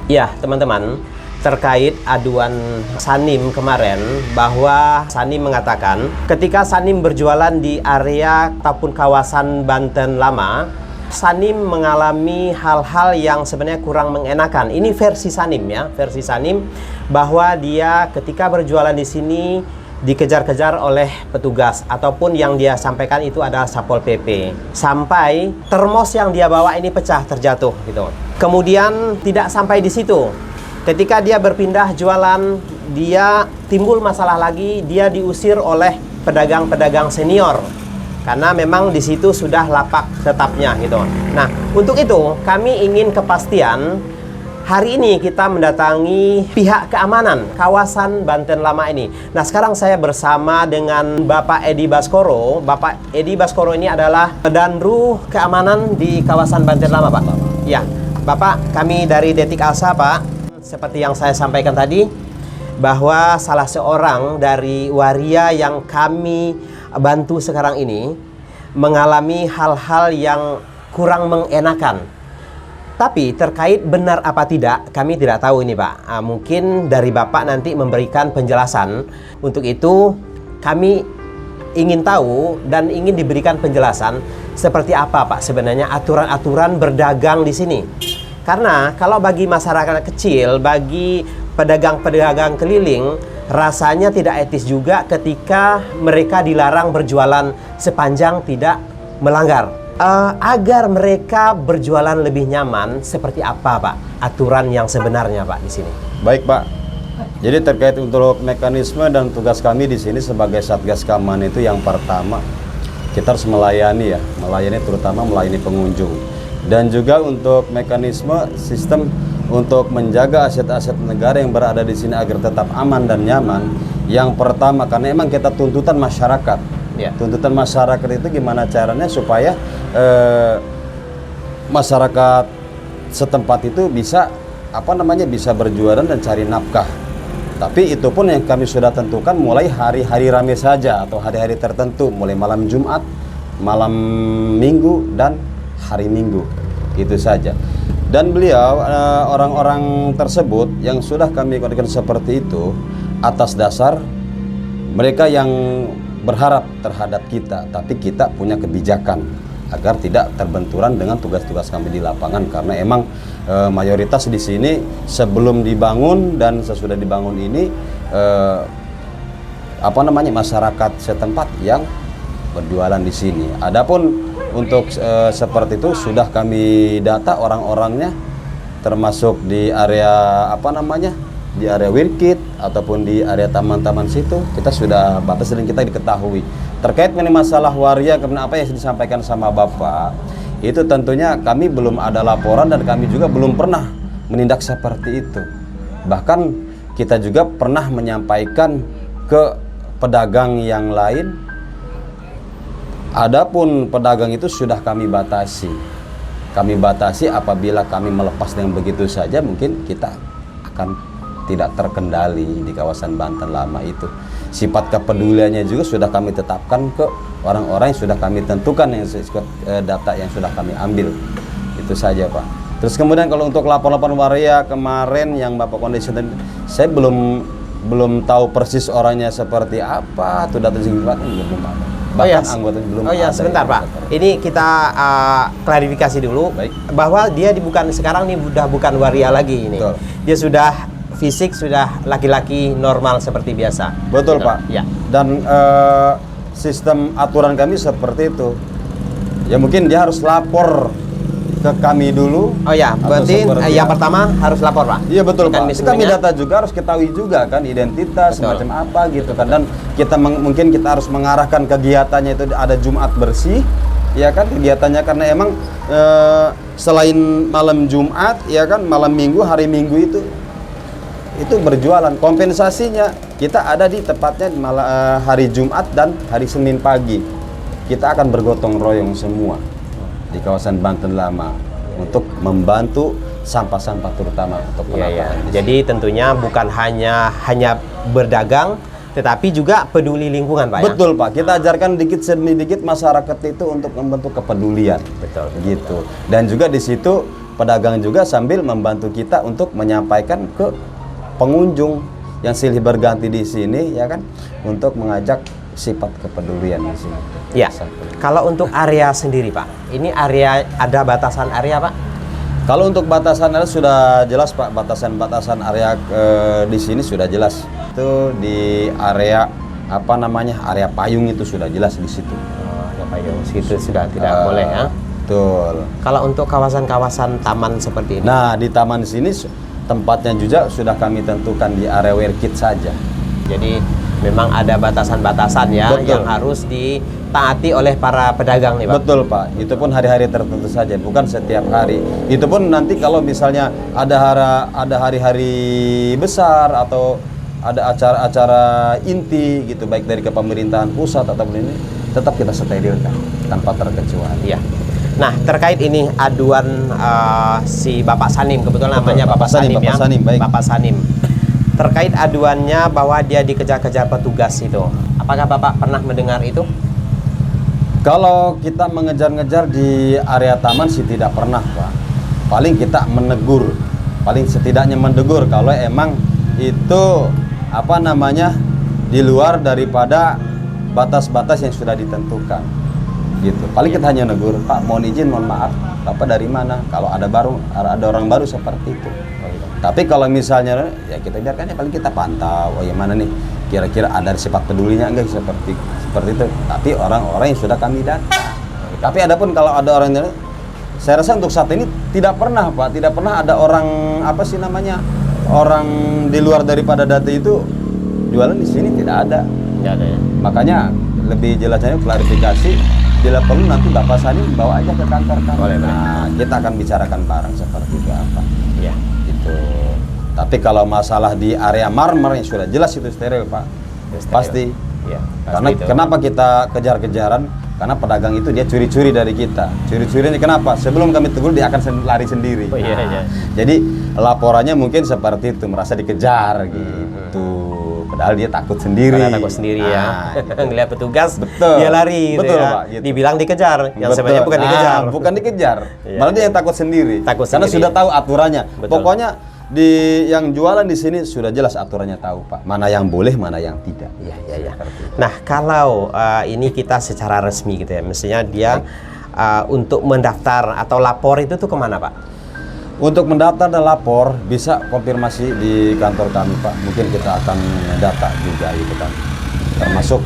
Ya, teman-teman, terkait aduan Sanim kemarin, bahwa Sanim mengatakan ketika Sanim berjualan di area ataupun kawasan Banten Lama, Sanim mengalami hal-hal yang sebenarnya kurang mengenakan. Ini versi Sanim ya, versi Sanim, bahwa dia ketika berjualan di sini dikejar-kejar oleh petugas, ataupun yang dia sampaikan itu adalah Satpol PP, sampai termos yang dia bawa ini pecah, terjatuh gitu. Kemudian tidak sampai di situ, ketika dia berpindah jualan, dia timbul masalah lagi, dia diusir oleh pedagang-pedagang senior karena memang di situ sudah lapak tetapnya gitu. Nah, untuk itu kami ingin kepastian. Hari ini kita mendatangi pihak keamanan kawasan Banten Lama ini. Nah, sekarang saya bersama dengan Bapak Edi Baskoro. Bapak Edi Baskoro ini adalah Danru Keamanan di kawasan Banten Lama, Pak. Ya, Bapak, kami dari Detik Asa, Pak. Seperti yang saya sampaikan tadi, bahwa salah seorang dari waria yang kami bantu sekarang ini mengalami hal-hal yang kurang mengenakan. Tapi terkait benar apa tidak, kami tidak tahu ini, Pak. Mungkin dari Bapak nanti memberikan penjelasan. Untuk itu kami ingin tahu dan ingin diberikan penjelasan seperti apa, Pak, sebenarnya aturan-aturan berdagang di sini. Karena kalau bagi masyarakat kecil, bagi pedagang-pedagang keliling, rasanya tidak etis juga ketika mereka dilarang berjualan sepanjang tidak melanggar. Agar mereka berjualan lebih nyaman, seperti apa, Pak, aturan yang sebenarnya, Pak, di sini? Baik, Pak. Jadi terkait untuk mekanisme dan tugas kami di sini sebagai Satgas Keamanan itu, yang pertama kita harus melayani terutama melayani pengunjung, dan juga untuk mekanisme sistem untuk menjaga aset-aset negara yang berada di sini agar tetap aman dan nyaman. Yang pertama, karena emang kita tuntutan masyarakat. Ya. Tuntutan masyarakat itu gimana caranya supaya masyarakat setempat itu bisa bisa berjualan dan cari nafkah. Tapi itu pun yang kami sudah tentukan mulai hari-hari ramai saja atau hari-hari tertentu, mulai malam Jumat, malam Minggu, dan hari Minggu. Itu saja. Dan beliau orang-orang tersebut yang sudah kami koordinasikan seperti itu atas dasar mereka yang berharap terhadap kita, tapi kita punya kebijakan agar tidak terbenturan dengan tugas-tugas kami di lapangan, karena emang mayoritas di sini sebelum dibangun dan sesudah dibangun ini masyarakat setempat yang berjualan di sini. Adapun untuk seperti itu sudah kami data orang-orangnya, termasuk di area di area Wirkit ataupun di area taman-taman situ kita sudah batas dan kita diketahui. Terkait mengenai masalah waria, apa yang disampaikan sama Bapak, itu tentunya kami belum ada laporan dan kami juga belum pernah menindak seperti itu. Bahkan kita juga pernah menyampaikan ke pedagang yang lain. Adapun pedagang itu sudah kami batasi. Kami batasi apabila kami melepas dengan begitu saja, mungkin kita akan tidak terkendali di kawasan Banten Lama itu. Sifat kepeduliannya juga sudah kami tetapkan ke orang-orang yang sudah kami tentukan, yang data yang sudah kami ambil. Itu saja, Pak. Terus kemudian kalau untuk laporan waria kemarin yang Bapak kondisi tadi, saya belum tahu persis orangnya seperti apa, atau data belum ada. Bahkan anggota belum ada. Sebentar, Pak. Ini kita klarifikasi dulu. Baik. Bahwa dia bukan sekarang nih, udah bukan waria lagi ini. Betul. Dia sudah fisik sudah laki-laki normal seperti biasa. Betul, gitu, Pak. Ya. Dan sistem aturan kami seperti itu. Ya mungkin dia harus lapor ke kami dulu. Oh ya, berarti yang pertama harus lapor, Pak. Iya, betul, Pak. Kami data juga harus ketahui juga kan identitas, betul, semacam apa gitu kan. Dan kita mungkin kita harus mengarahkan kegiatannya itu ada Jumat bersih. Ya kan, kegiatannya karena emang selain malam Jumat, ya kan, malam Minggu, hari Minggu itu berjualan. Kompensasinya kita ada di tepatnya hari Jumat dan hari Senin pagi. Kita akan bergotong royong semua di kawasan Banten Lama untuk membantu sampah-sampah terutama untuk penampungan. Jadi tentunya bukan hanya berdagang, tetapi juga peduli lingkungan, Pak. Betul, Pak. Kita ajarkan dikit demi dikit masyarakat itu untuk membentuk kepedulian. Betul. Gitu. Dan juga di situ pedagang juga sambil membantu kita untuk menyampaikan ke pengunjung yang silih berganti di sini, ya kan, untuk mengajak sifat kepedulian di sini. Ya. Kalau untuk area sendiri, Pak, ini area ada batasan area, Pak? Kalau untuk batasan area sudah jelas, Pak. Batasan area di sini sudah jelas. Itu di area apa namanya, area payung itu sudah jelas di situ. Oh, area payung situ sudah tidak boleh ya. Betul. Kalau untuk kawasan-kawasan taman seperti ini. Nah, di taman sini tempatnya juga sudah kami tentukan di area WRKID saja. Jadi memang ada batasan-batasan ya. Betul. Yang harus ditaati oleh para pedagang nih, Pak. Betul, Pak. Itu pun hari-hari tertentu saja, bukan setiap hari. Itu pun nanti kalau misalnya ada hari-hari besar atau ada acara-acara inti gitu, baik dari kepemerintahan pusat ataupun ini, tetap kita sterilkan tanpa terkecuali. Iya. Nah, terkait ini aduan si Bapak Sanim, kebetulan namanya Bapak Sanim ya. Sanim, baik. Bapak Sanim. Terkait aduannya bahwa dia dikejar-kejar petugas itu. Apakah Bapak pernah mendengar itu? Kalau kita mengejar-ngejar di area taman sih tidak pernah, Pak. Paling kita menegur, paling setidaknya menegur kalau emang itu apa namanya di luar daripada batas-batas yang sudah ditentukan. Gitu. Paling kita hanya negur, Pak, mohon izin, mohon maaf, Bapak dari mana? Kalau ada orang baru seperti itu. Tapi kalau misalnya ya kita biarkan, ya paling kita pantau, oh yang mana nih kira-kira ada sifat pedulinya enggak seperti itu. Tapi orang-orang yang sudah kami data. Tapi adapun kalau ada orang yang, saya rasa untuk saat ini tidak pernah, Pak, tidak pernah ada orang apa sih namanya, orang di luar daripada data itu jualan di sini, tidak ada. Tidak ada ya. Makanya lebih jelasnya klarifikasi, bila perlu nanti Bapak Sanim bawa aja ke kantor kami. Boleh, nah, kita akan bicarakan bareng seperti itu apa. Iya. Gitu. Tapi kalau masalah di area marmer yang sudah jelas itu steril, Pak. Steril. Pasti. Iya. Karena itu. kenapa kita kejar-kejaran? Karena pedagang itu dia curi-curi dari kita. Curi-curinya kenapa? Sebelum kami tegur dia akan lari sendiri. Oh, iya, iya. Jadi laporannya mungkin seperti itu, merasa dikejar gitu. Padahal dia takut sendiri. Karena takut sendiri ya. Gitu. Ngelihat petugas, Betul. dia lari gitu Betul, ya. Pak, gitu. Dibilang dikejar, yang Betul. sebenarnya bukan dikejar. Bukan dikejar. Iya, Malah dia yang takut sendiri. Takut Karena sendiri. sudah tahu aturannya. Betul. Pokoknya yang jualan di sini sudah jelas aturannya, tahu, Pak. Mana yang boleh, mana yang tidak. Iya, iya, iya. Nah, kalau ini kita secara resmi gitu ya, mestinya dia untuk mendaftar atau lapor itu tuh kemana, Pak? Untuk mendaftar dan lapor bisa konfirmasi di kantor kami, Pak. Mungkin kita akan data juga gitu kan. Termasuk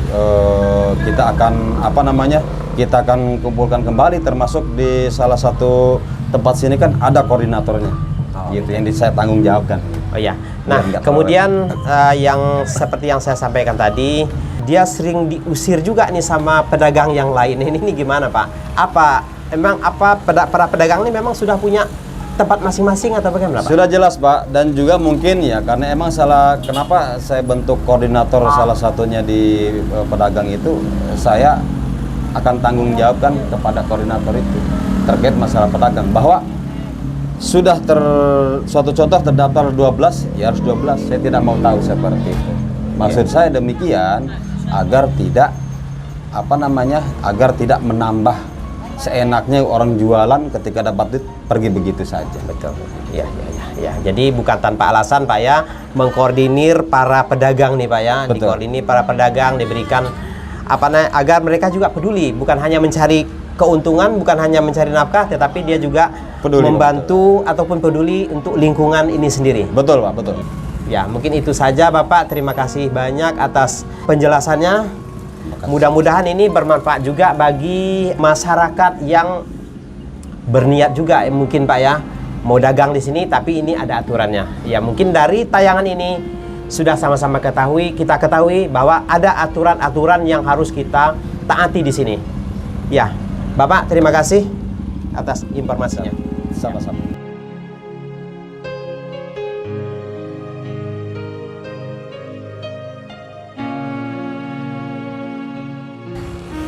kita akan apa namanya? Kita akan kumpulkan kembali, termasuk di salah satu tempat sini kan ada koordinatornya. Gitu yang saya tanggung jawabkan. Oh iya. Nah, kemudian yang seperti yang saya sampaikan tadi, dia sering diusir juga nih sama pedagang yang lain. Ini gimana, Pak? Para pedagang ini memang sudah punya tempat masing-masing atau bagaimana, Pak? Sudah jelas, Pak, dan juga mungkin ya karena emang kenapa saya bentuk koordinator salah satunya di pedagang itu, saya akan tanggung jawabkan kepada koordinator itu terkait masalah pedagang bahwa sudah suatu contoh terdaftar 12, ya harus 12. Saya tidak mau tahu seperti itu. Maksud saya demikian agar tidak agar tidak menambah seenaknya orang jualan ketika dapat duit pergi begitu saja. Betul. Iya. Jadi bukan tanpa alasan, Pak ya, mengkoordinir para pedagang nih, Pak ya. Betul. Dikoordinir para pedagang, diberikan agar mereka juga peduli, bukan hanya mencari keuntungan, bukan hanya mencari nafkah, tetapi dia juga peduli, membantu ataupun peduli untuk lingkungan ini sendiri. Betul, Pak, betul. Ya, mungkin itu saja, Bapak. Terima kasih banyak atas penjelasannya. Mudah-mudahan ini bermanfaat juga bagi masyarakat yang berniat juga mungkin, Pak ya, mau dagang di sini tapi ini ada aturannya. Ya, mungkin dari tayangan ini sudah sama-sama kita ketahui bahwa ada aturan-aturan yang harus kita taati di sini. Ya, Bapak, terima kasih atas informasinya. Sama-sama.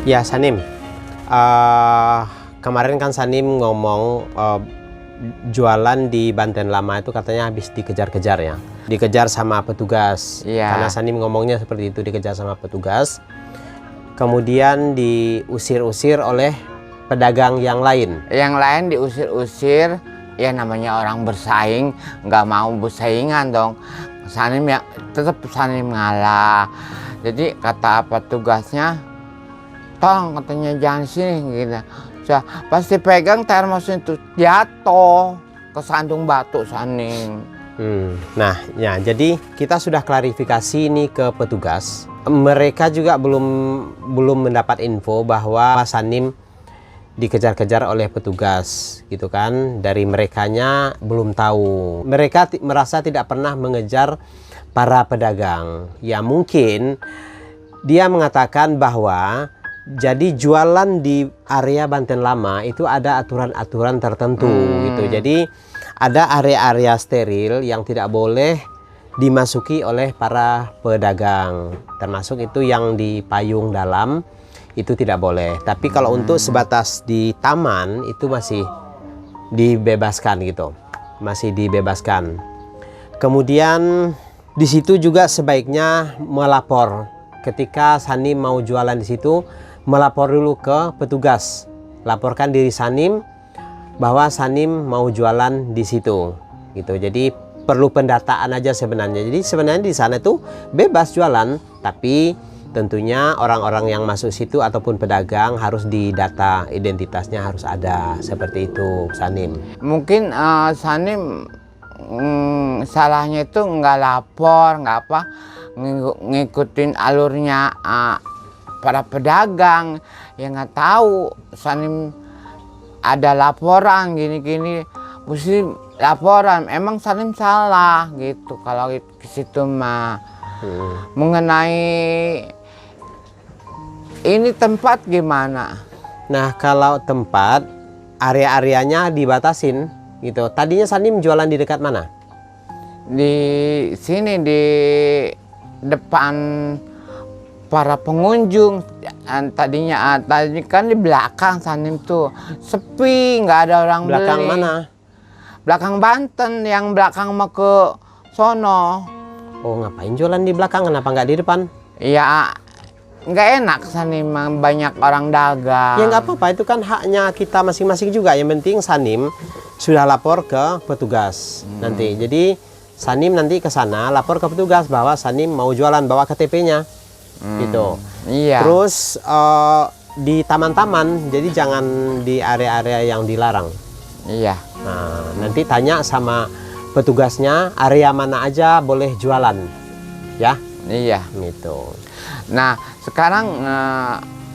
Ya, Sanim, kemarin kan Sanim ngomong jualan di Banten Lama itu katanya habis dikejar-kejar ya, dikejar sama petugas. Iya. Karena Sanim ngomongnya seperti itu, dikejar sama petugas, kemudian diusir-usir oleh pedagang yang lain. Yang lain diusir-usir, ya namanya orang bersaing, nggak mau bersaingan dong. Sanim ya tetap Sanim ngalah. Jadi kata petugasnya, tong katanya jangan sini gitu. Pasti pegang termos itu jatuh ke sandung batu Sanim. Nah, ya jadi kita sudah klarifikasi ini ke petugas. Mereka juga belum mendapat info bahwa Sanim dikejar-kejar oleh petugas, gitu kan? Dari merekanya belum tahu. Mereka merasa tidak pernah mengejar para pedagang. Ya mungkin dia mengatakan bahwa jadi jualan di area Banten Lama itu ada aturan-aturan tertentu gitu. Jadi ada area-area steril yang tidak boleh dimasuki oleh para pedagang. Termasuk itu yang di payung dalam itu tidak boleh. Tapi kalau untuk sebatas di taman itu masih dibebaskan gitu. Masih dibebaskan. Kemudian di situ juga sebaiknya melapor. Ketika Sanim mau jualan di situ, melapor dulu ke petugas. Laporkan diri Sanim bahwa Sanim mau jualan di situ. Gitu. Jadi perlu pendataan aja sebenarnya. Jadi sebenarnya di sana itu bebas jualan, tapi tentunya orang-orang yang masuk situ ataupun pedagang harus didata, identitasnya harus ada, seperti itu Sanim. Mungkin Sanim salahnya itu nggak lapor, nggak apa, ngikutin alurnya para pedagang. Ya nggak tahu Sanim ada laporan gini-gini, mesti laporan. Emang Sanim salah gitu kalau ke situ mah. Mengenai ini tempat gimana? Nah, kalau tempat area-areanya dibatasin gitu. Tadinya Sanim jualan di dekat mana? Di sini di depan para pengunjung. Tadinya kan di belakang Sanim tuh sepi, nggak ada orang Belakang beli. mana? Belakang Banten, yang belakang mau ke sono. Oh, ngapain jualan di belakang? Kenapa nggak di depan? Ya nggak enak Sanim, banyak orang dagang. Ya nggak apa-apa, itu kan haknya kita masing-masing juga. Yang penting Sanim sudah lapor ke petugas nanti. Jadi Sanim nanti ke sana lapor ke petugas bahwa Sanim mau jualan, bawa KTP-nya gitu. Iya. Terus di taman-taman, jadi jangan di area-area yang dilarang. Iya. Nah, nanti tanya sama petugasnya area mana aja boleh jualan, ya. Iya. Gitu. Nah sekarang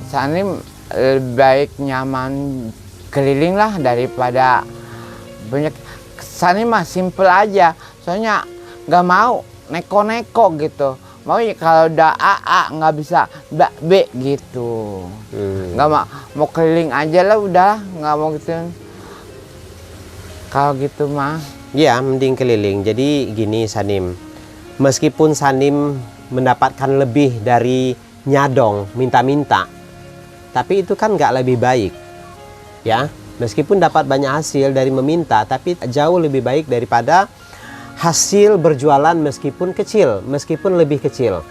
Sanim lebih baik nyaman keliling lah daripada banyak. Sanim mah simple aja, soalnya nggak mau neko-neko gitu. Mau ya kalau udah A nggak bisa B gitu. Nggak mau keliling aja lah, udah nggak mau gitu. Kalau gitu mah. Ya, mending keliling. Jadi gini Sanim, meskipun Sanim mendapatkan lebih dari nyadong, minta-minta, tapi itu kan nggak lebih baik, ya. Meskipun dapat banyak hasil dari meminta, tapi jauh lebih baik daripada hasil berjualan meskipun kecil, meskipun lebih kecil.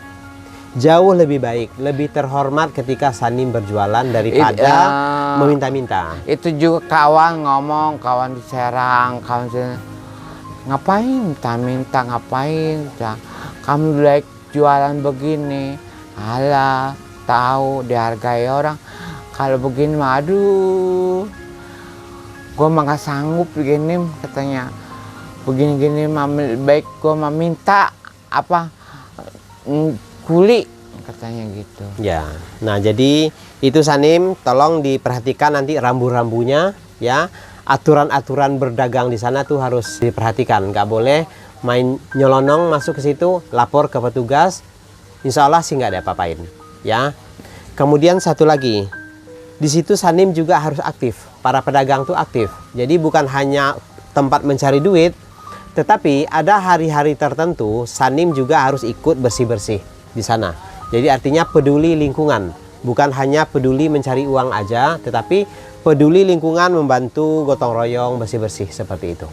Jauh lebih baik, lebih terhormat ketika Sanim berjualan daripada meminta-minta. Itu juga kawan ngomong, kawan di Serang, kawan ngapain minta-minta, ngapain? Kamu like jualan begini, alah tahu dihargai orang. Kalau begini mah aduh, gue mah gak sanggup begini, katanya. Begini-gini mah baik gue mah minta apa kuli, katanya gitu. Ya, nah jadi itu Sanim, tolong diperhatikan nanti rambu-rambunya, ya. Aturan-aturan berdagang di sana tuh harus diperhatikan, nggak boleh main nyelonong masuk ke situ, lapor ke petugas. Insya Allah sih nggak ada apa-apain, ya. Kemudian satu lagi, di situ Sanim juga harus aktif, para pedagang tuh aktif. Jadi bukan hanya tempat mencari duit, tetapi ada hari-hari tertentu Sanim juga harus ikut bersih-bersih di sana. Jadi artinya peduli lingkungan, bukan hanya peduli mencari uang aja, tetapi peduli lingkungan, membantu gotong royong bersih-bersih seperti itu.